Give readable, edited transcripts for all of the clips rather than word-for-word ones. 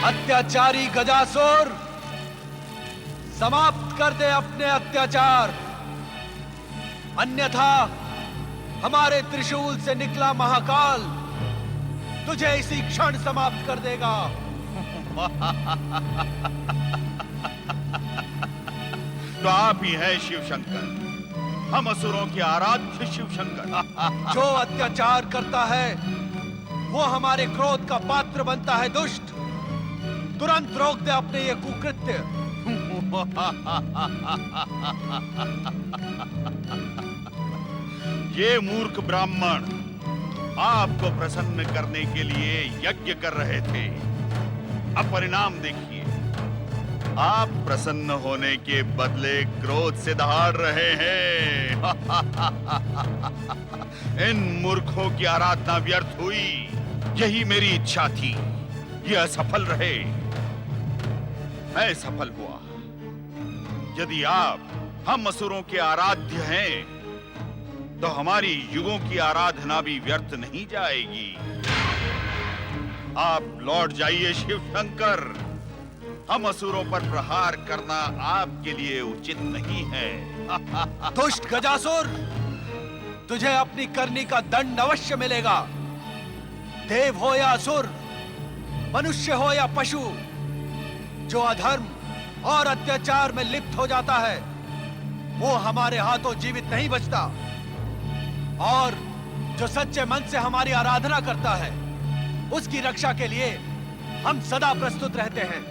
अत्याचारी गजासुर, समाप्त कर दे अपने अत्याचार, अन्यथा हमारे त्रिशूल से निकला महाकाल तुझे इसी क्षण समाप्त कर देगा। तो आप ही हैं शिव शंकर, हम असुरों के आराध्य शिव शंकर। जो अत्याचार करता है वो हमारे क्रोध का पात्र बनता है। दुष्ट, तुरंत रोक दे अपने ये कुकृत्य। ये मूर्ख ब्राह्मण आपको प्रसन्न करने के लिए यज्ञ कर रहे थे। अब परिणाम देखिए, आप प्रसन्न होने के बदले क्रोध से दहाड़ रहे हैं। इन मूर्खों की आराधना व्यर्थ हुई, यही मेरी इच्छा थी। यह असफल रहे, मैं सफल हुआ। यदि आप हम असुरों के आराध्य हैं, तो हमारी युगों की आराधना भी व्यर्थ नहीं जाएगी। आप लौट जाइए शिव शंकर, हम असुरों पर प्रहार करना आपके लिए उचित नहीं है। दुष्ट गजासुर, तुझे अपनी करनी का दंड अवश्य मिलेगा। देव हो या असुर, मनुष्य हो या पशु, जो अधर्म और अत्याचार में लिप्त हो जाता है वो हमारे हाथों जीवित नहीं बचता। और जो सच्चे मन से हमारी आराधना करता है उसकी रक्षा के लिए हम सदा प्रस्तुत रहते हैं।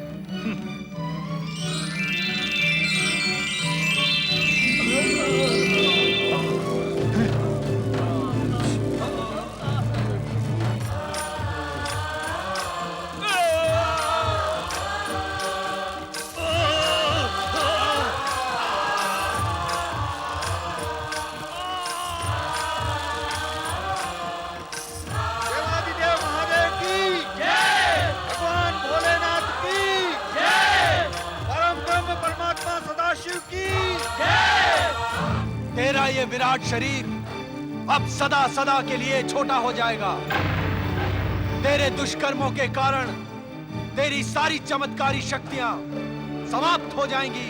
तेरा ये विराट शरीर अब सदा सदा के लिए छोटा हो जाएगा। तेरे दुष्कर्मों के कारण तेरी सारी चमत्कारी शक्तियां समाप्त हो जाएंगी।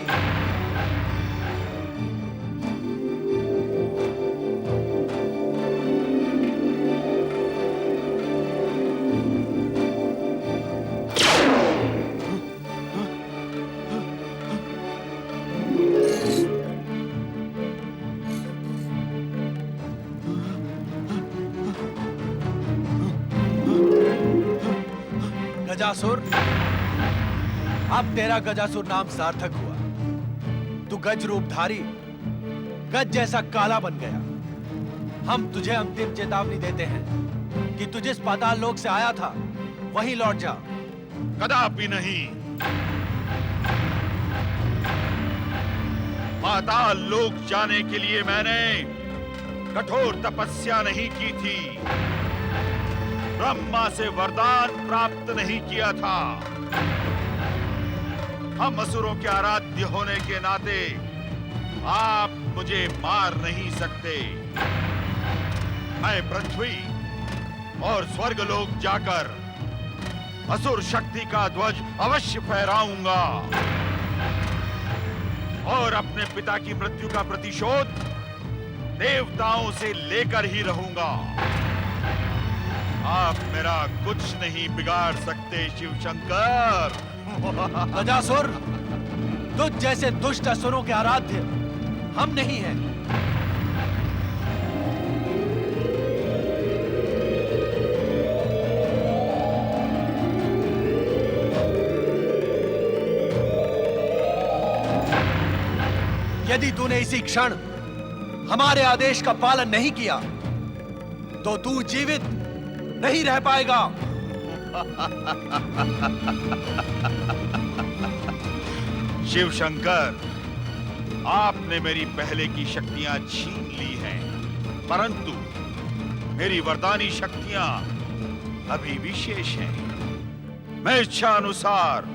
गजासुर, अब तेरा गजासुर नाम सार्थक हुआ। तू गज रूपधारी, गज जैसा काला बन गया। हम तुझे अंतिम चेतावनी देते हैं कि तू जिस पाताल लोक से आया था वहीं लौट जा। कदापि नहीं। पाताल लोक जाने के लिए मैंने कठोर तपस्या नहीं की थी, ब्रह्मा से वरदान प्राप्त नहीं किया था। हम असुरों के आराध्य होने के नाते आप मुझे मार नहीं सकते। मैं पृथ्वी और स्वर्गलोक जाकर असुर शक्ति का ध्वज अवश्य फहराऊंगा और अपने पिता की मृत्यु का प्रतिशोध देवताओं से लेकर ही रहूंगा। आप मेरा कुछ नहीं बिगाड़ सकते शिव शंकर। गजासुर, तुझ जैसे दुष्ट असुरों के आराध्य हम नहीं हैं। यदि तूने इसी क्षण हमारे आदेश का पालन नहीं किया तो तू जीवित नहीं रह पाएगा। शिव शंकर, आपने मेरी पहले की शक्तियां छीन ली हैं, परंतु मेरी वरदानी शक्तियां अभी विशेष हैं। मैं इच्छा अनुसार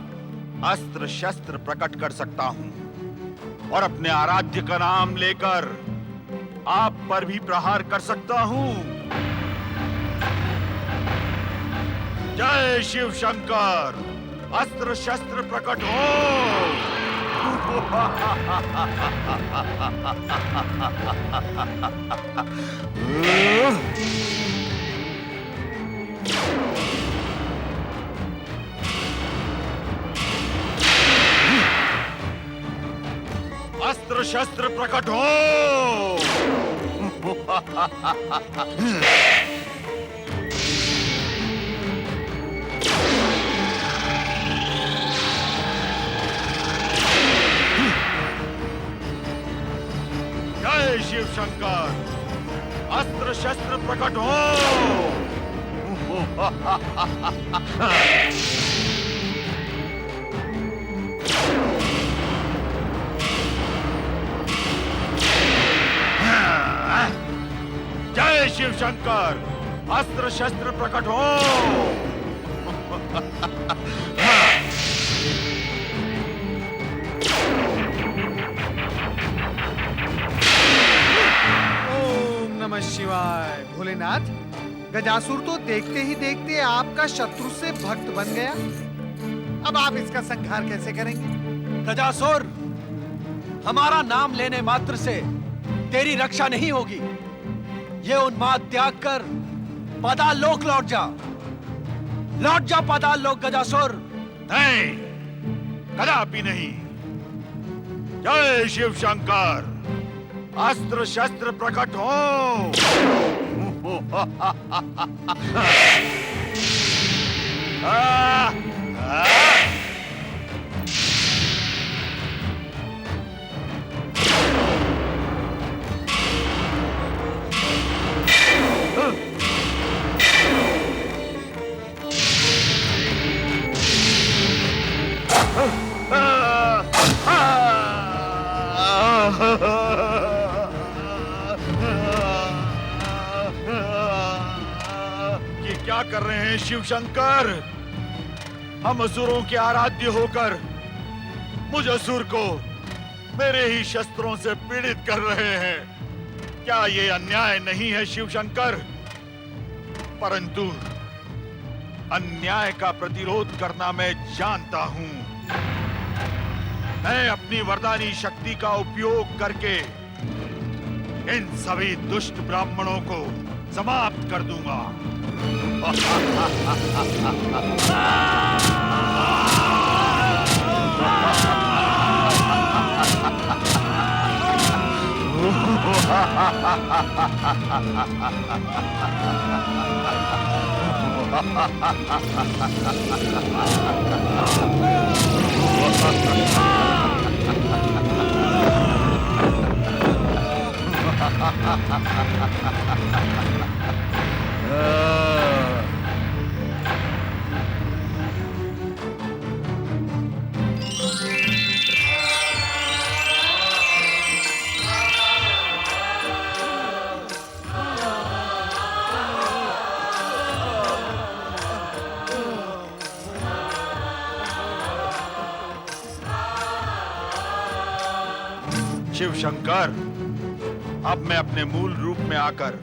अस्त्र शस्त्र प्रकट कर सकता हूं और अपने आराध्य का नाम लेकर आप पर भी प्रहार कर सकता हूं। जय शिव शंकर। अस्त्र शस्त्र प्रकट हो। अस्त्र शस्त्र प्रकट हो। जय शिव शंकर, अस्त्र शस्त्र प्रकट हो। जय शिव शंकर, अस्त्र शस्त्र प्रकट हो। ओम नमः शिवाय। भोलेनाथ, गजासुर तो देखते ही देखते आपका शत्रु से भक्त बन गया। अब आप इसका संहार कैसे करेंगे? गजासुर, हमारा नाम लेने मात्र से तेरी रक्षा नहीं होगी। ये उन्माद त्याग कर पाताल लोक लौट जा। लौट जा पाताल लोक गजासुर। नहीं, कदापि नहीं। जय शिव शंकर, अस्त्र शस्त्र प्रकट हो। आ, आ, ये क्या कर रहे हैं शिव शंकर? हम असुरों के आराध्य होकर मुझ असुर को मेरे ही शस्त्रों से पीड़ित कर रहे हैं। क्या ये अन्याय नहीं है शिव शंकर? परंतु अन्याय का प्रतिरोध करना मैं जानता हूं। मैं अपनी वरदानी शक्ति का उपयोग करके इन सभी दुष्ट ब्राह्मणों को समाप्त कर दूंगा। शिव शंकर, अब मैं अपने मूल रूप में आकर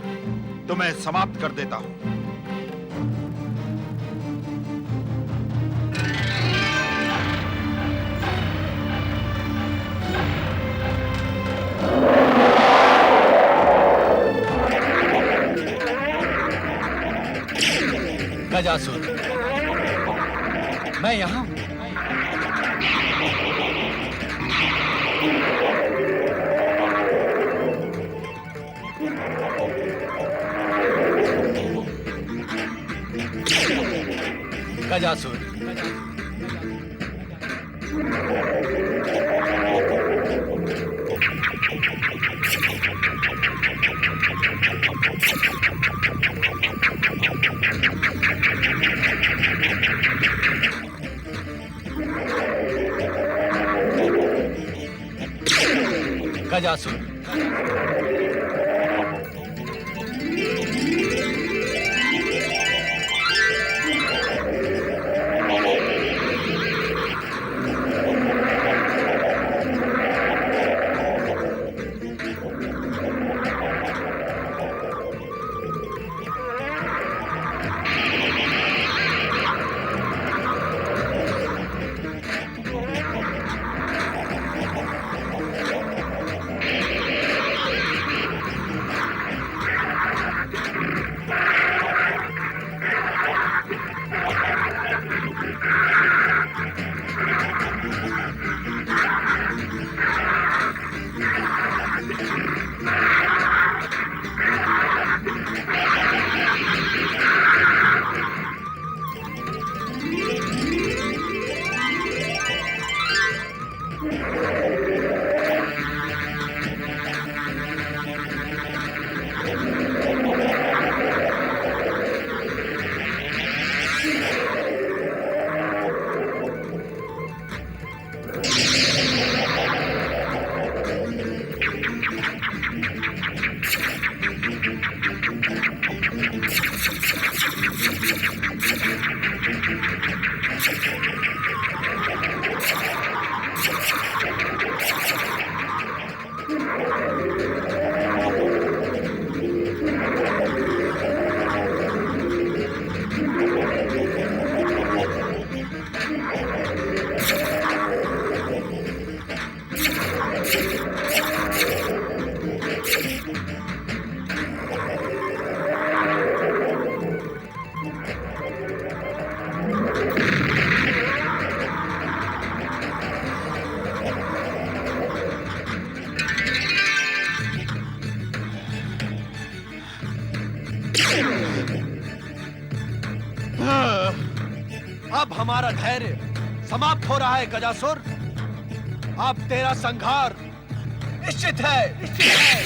तुम्हें समाप्त कर देता हूं। गजासुर, मैं यहां हूं। गजासुर, गजासुर, अब हमारा धैर्य समाप्त हो रहा है गजासुर। अब तेरा संहार निश्चित है, निश्चित है।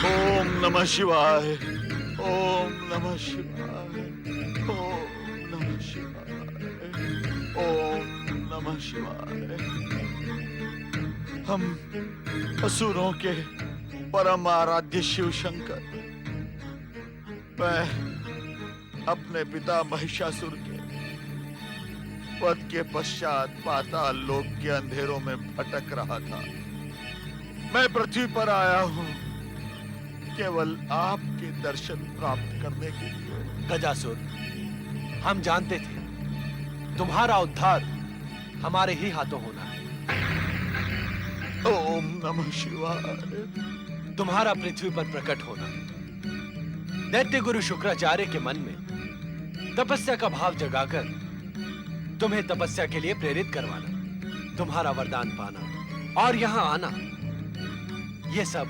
ओम नमः शिवाय, ओम नमः शिवाय, ओम नमः शिवाय, ओम नमः शिवाय। हम असुरों के परम आराध्य शिव शंकर, मैं अपने पिता महिषासुर के वध के पश्चात पाताल लोक के अंधेरों में भटक रहा था। मैं पृथ्वी पर आया हूँ केवल आपके दर्शन प्राप्त करने के लिए। गजासुर, हम जानते थे तुम्हारा उद्धार हमारे ही हाथों होना है। ओम नमः शिवाय। तुम्हारा पृथ्वी पर प्रकट होना, दैत्य गुरु शुक्राचार्य के मन में तपस्या का भाव जगाकर तुम्हें तपस्या के लिए प्रेरित करवाना, तुम्हारा वरदान पाना और यहां आना, यह सब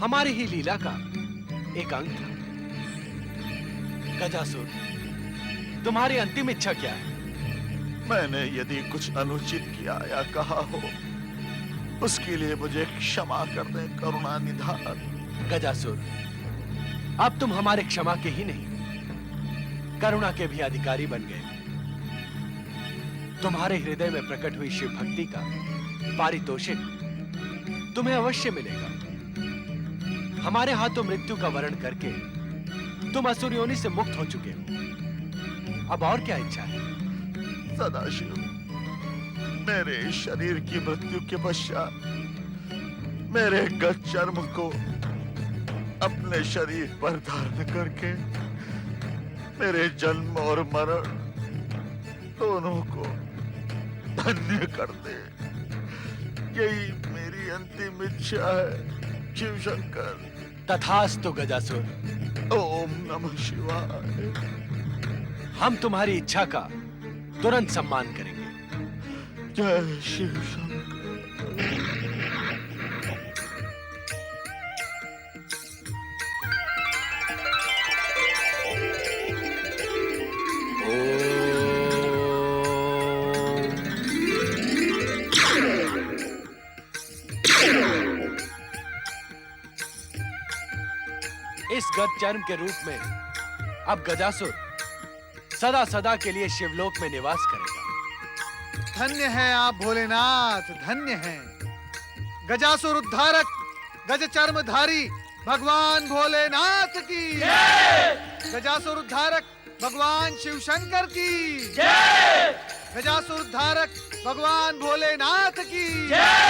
हमारी ही लीला का एक अंग था। गजासुर, तुम्हारी अंतिम इच्छा क्या है? मैंने यदि कुछ अनुचित किया या कहा हो, उसके लिए मुझे क्षमा कर दे करुणा निधान। गजासुर, अब तुम हमारे क्षमा के ही नहीं, करुणा के भी अधिकारी बन गए। तुम्हारे हृदय में प्रकट हुई शिव भक्ति का पारितोषिक तुम्हें अवश्य मिलेगा। हमारे हाथों मृत्यु का वरण करके तुम असुर योनि से मुक्त हो चुके हो। अब और क्या इच्छा है? सदाशिव, मेरे शरीर की मृत्यु के पश्चात मेरे गत चर्म को अपने शरीर पर धारण करके मेरे जन्म और मरण दोनों को धन्य कर दे। यही मेरी अंतिम इच्छा है शिव शंकर। तथास्तु गजासुर। ओम नमः शिवाय। हम तुम्हारी इच्छा का तुरंत सम्मान करेंगे। जय शिव शंकर। इस गत चर्म के रूप में अब गजासुर सदा सदा के लिए शिवलोक में निवास करेगा। धन्य है आप भोलेनाथ, धन्य हैं। गजासुर उद्धारक, गज चर्मधारी भगवान भोलेनाथ की जय। गजासुर उद्धारक भगवान शिव शंकर की जय। गजासुर उद्धारक भगवान भोलेनाथ की जय।